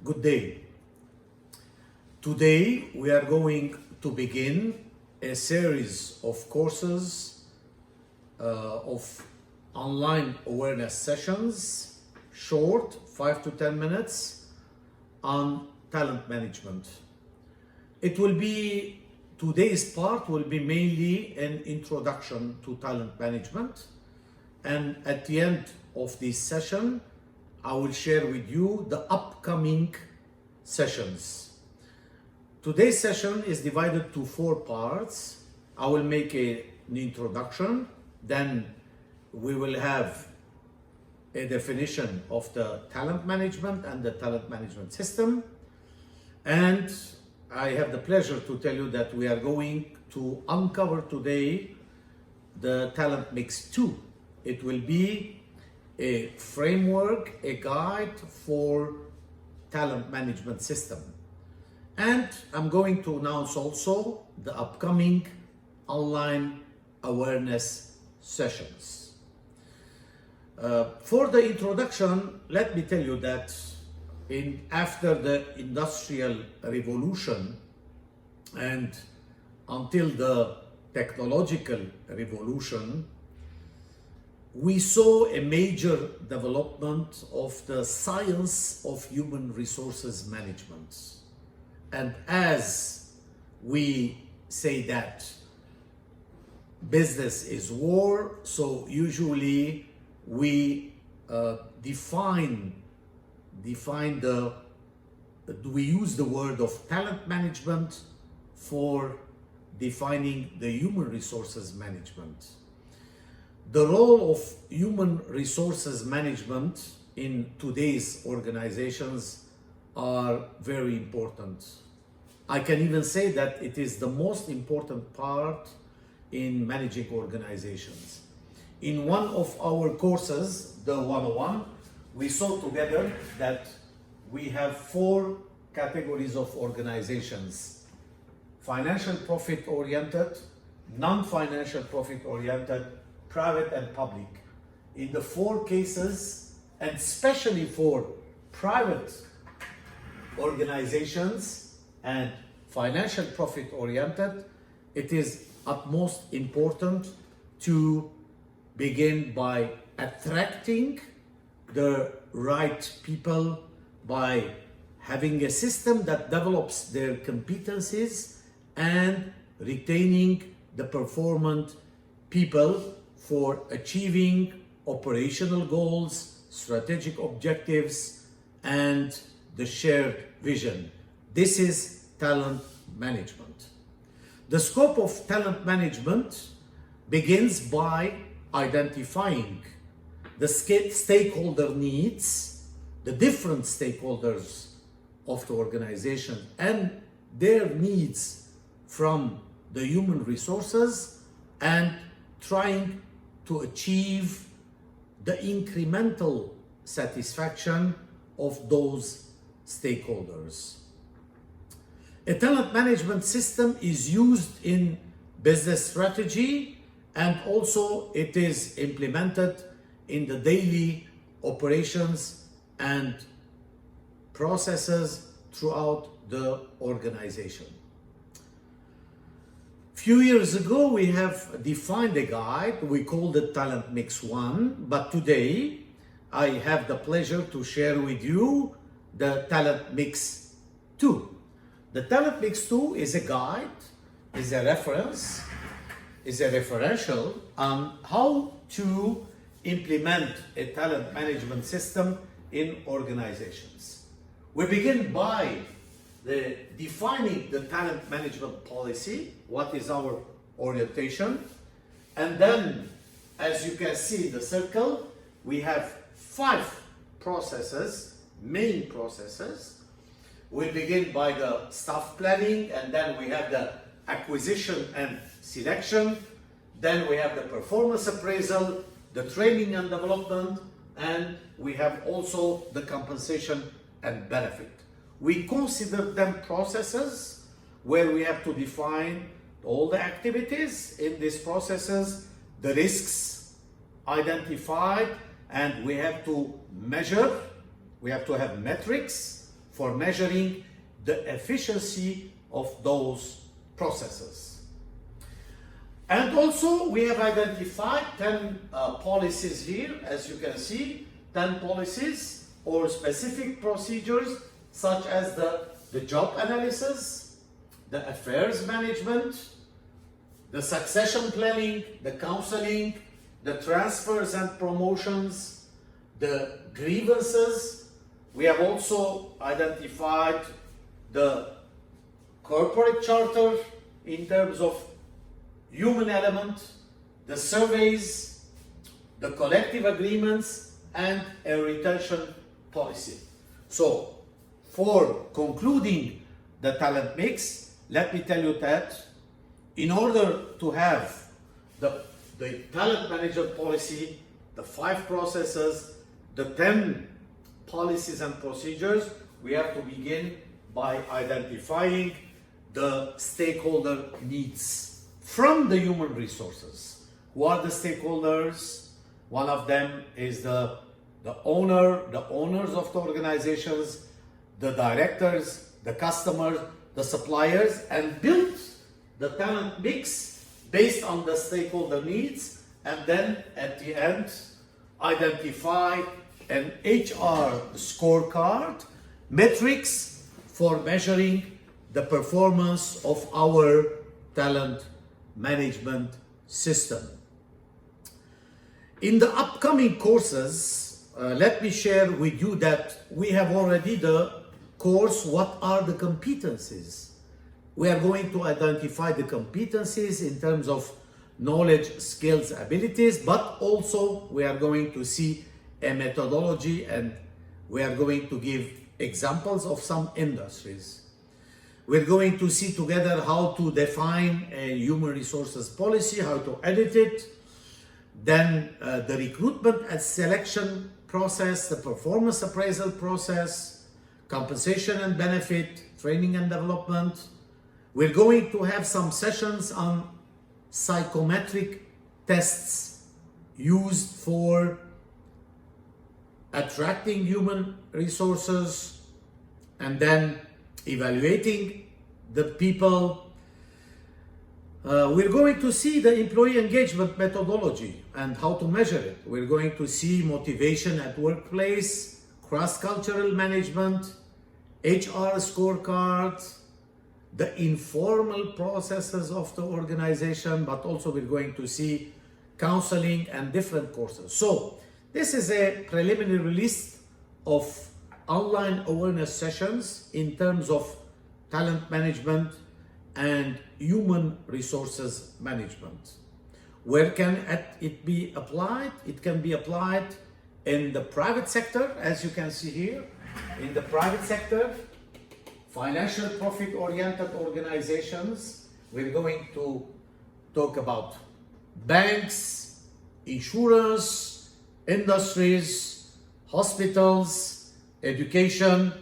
Good day. Today we are going to begin a series of courses of online awareness sessions, short 5 to 10 minutes, on talent management. Today's part will be mainly an introduction to talent management, and at the end of this session I will share with you the upcoming sessions. Today's session is divided to 4 parts. I will make an introduction, then we will have a definition of the talent management and the talent management system, and I have the pleasure to tell you that we are going to uncover today the Talent Mix 2. It will be a framework, a guide for talent management system. And I'm going to announce also the upcoming online awareness sessions. For the introduction, let me tell you that after the Industrial Revolution and until the Technological Revolution, we saw a major development of the science of human resources management. And as we say that business is war, so usually we we use the word of talent management for defining the human resources management. The role of human resources management in today's organizations are very important. I can even say that it is the most important part in managing organizations. In one of our courses, the 101, we saw together that we have 4 categories of organizations: financial profit-oriented, non-financial profit-oriented, private and public. In the 4 cases, and especially for private organizations and financial profit-oriented, it is utmost important to begin by attracting the right people, by having a system that develops their competencies and retaining the performant people for achieving operational goals, strategic objectives, and the shared vision. This is talent management. The scope of talent management begins by identifying the stakeholder needs, the different stakeholders of the organization and their needs from the human resources, and trying to achieve the incremental satisfaction of those stakeholders. A talent management system is used in business strategy, and also it is implemented in the daily operations and processes throughout the organization. Few years ago, we have defined a guide. We called it Talent Mix 1, but today I have the pleasure to share with you the Talent Mix 2. The Talent Mix 2 is a guide, is a reference, is a referential on how to implement a talent management system in organizations. We begin by defining the talent management policy, what is our orientation, and then, as you can see in the circle, we have 5 processes, main processes. We begin by the staff planning, and then we have the acquisition and selection, then we have the performance appraisal, the training and development, and we have also the compensation and benefit. We consider them processes where we have to define all the activities in these processes, the risks identified, and we have to measure, we have to have metrics for measuring the efficiency of those processes. And also we have identified 10 policies here, as you can see, 10 policies or specific procedures such as the job analysis, the affairs management, the succession planning, the counseling, the transfers and promotions, the grievances. We have also identified the corporate charter in terms of human element, the surveys, the collective agreements, and a retention policy. So, for concluding the talent mix, let me tell you that in order to have the talent manager policy, the 5 processes, the 10 policies and procedures, we have to begin by identifying the stakeholder needs from the human resources. Who are the stakeholders? One of them is the owners of the organizations, the directors, the customers, the suppliers, and build the talent mix based on the stakeholder needs, and then at the end identify an HR scorecard, metrics for measuring the performance of our talent management system. In the upcoming courses, let me share with you that we have already the course, what are the competencies? We are going to identify the competencies in terms of knowledge, skills, abilities, but also we are going to see a methodology, and we are going to give examples of some industries. We're going to see together how to define a human resources policy, how to edit it, then the recruitment and selection process, the performance appraisal process, compensation and benefit, training and development. We're going to have some sessions on psychometric tests used for attracting human resources and then evaluating the people. We're going to see the employee engagement methodology and how to measure it. We're going to see motivation at workplace, cross-cultural management, HR scorecards, the informal processes of the organization, but also we're going to see counseling and different courses. So this is a preliminary list of online awareness sessions in terms of talent management and human resources management. Where can it be applied? It can be applied in the private sector, as you can see here. In the private sector, financial profit-oriented organizations, we're going to talk about banks, insurance, industries, hospitals, education,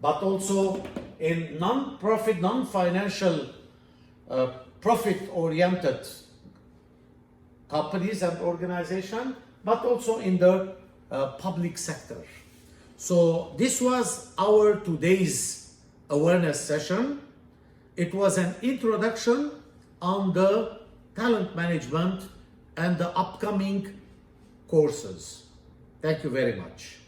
but also in non-profit, non-financial, profit-oriented companies and organizations, but also in the public sector. So this was our today's awareness session. It was an introduction on the talent management and the upcoming courses. Thank you very much.